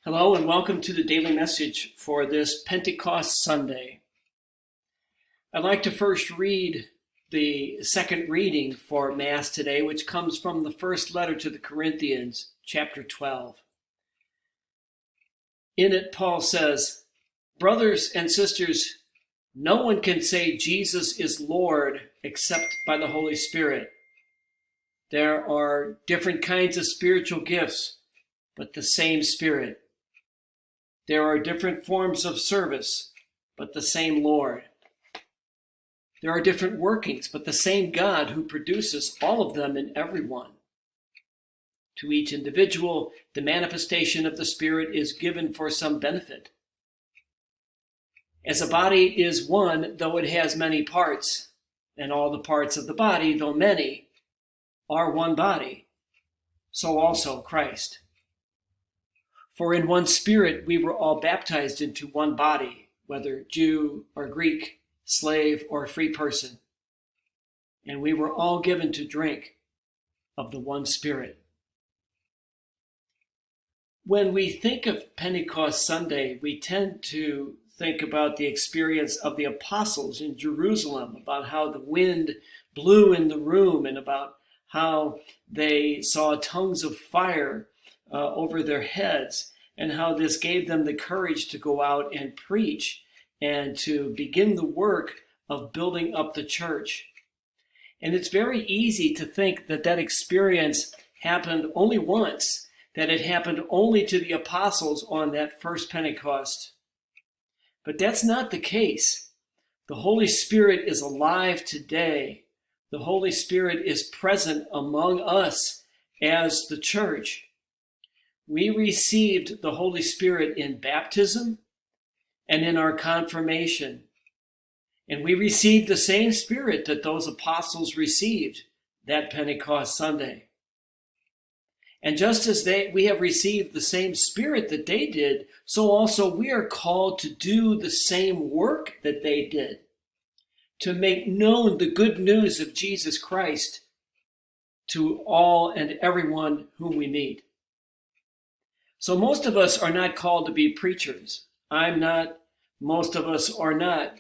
Hello and welcome to the daily message for this Pentecost Sunday. I'd like to first read the second reading for Mass today, which comes from the first letter to the Corinthians, chapter 12. In it, Paul says, "Brothers and sisters, no one can say Jesus is Lord except by the Holy Spirit. There are different kinds of spiritual gifts, but the same Spirit. There are different forms of service, but the same Lord. There are different workings, but the same God who produces all of them in everyone. To each individual, the manifestation of the Spirit is given for some benefit. As a body is one, though it has many parts, and all the parts of the body, though many, are one body, so also Christ. For in one Spirit we were all baptized into one body, whether Jew or Greek, slave or free person, and we were all given to drink of the one Spirit." When we think of Pentecost Sunday, we tend to think about the experience of the apostles in Jerusalem, about how the wind blew in the room and about how they saw tongues of fire over their heads, and how this gave them the courage to go out and preach and to begin the work of building up the church. And it's very easy to think that that experience happened only once, that it happened only to the apostles on that first Pentecost. But that's not the case. The Holy Spirit is alive today. The Holy Spirit is present among us as the church. We received the Holy Spirit in baptism and in our confirmation. And we received the same Spirit that those apostles received that Pentecost Sunday. And just as we have received the same Spirit that they did, so also we are called to do the same work that they did, to make known the good news of Jesus Christ to all and everyone whom we meet. So most of us are not called to be preachers. I'm not. Most of us are not.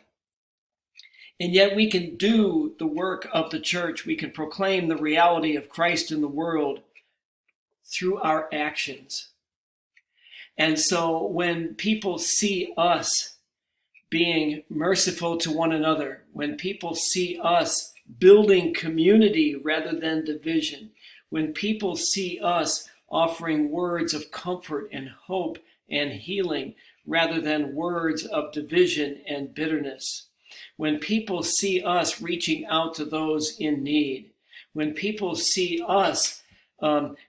And yet we can do the work of the church. We can proclaim the reality of Christ in the world through our actions. And so when people see us being merciful to one another, when people see us building community rather than division, when people see us offering words of comfort and hope and healing rather than words of division and bitterness, when people see us reaching out to those in need, when people see us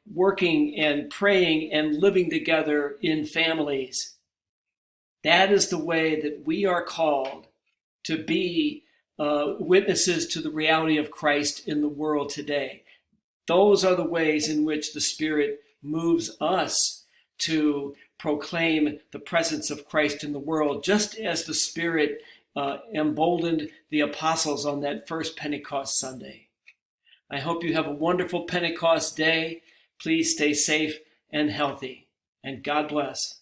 working and praying and living together in families, that is the way that we are called to be witnesses to the reality of Christ in the world today. Those are the ways in which the Spirit moves us to proclaim the presence of Christ in the world, just as the Spirit emboldened the apostles on that first Pentecost Sunday. I hope you have a wonderful Pentecost day. Please stay safe and healthy, and God bless.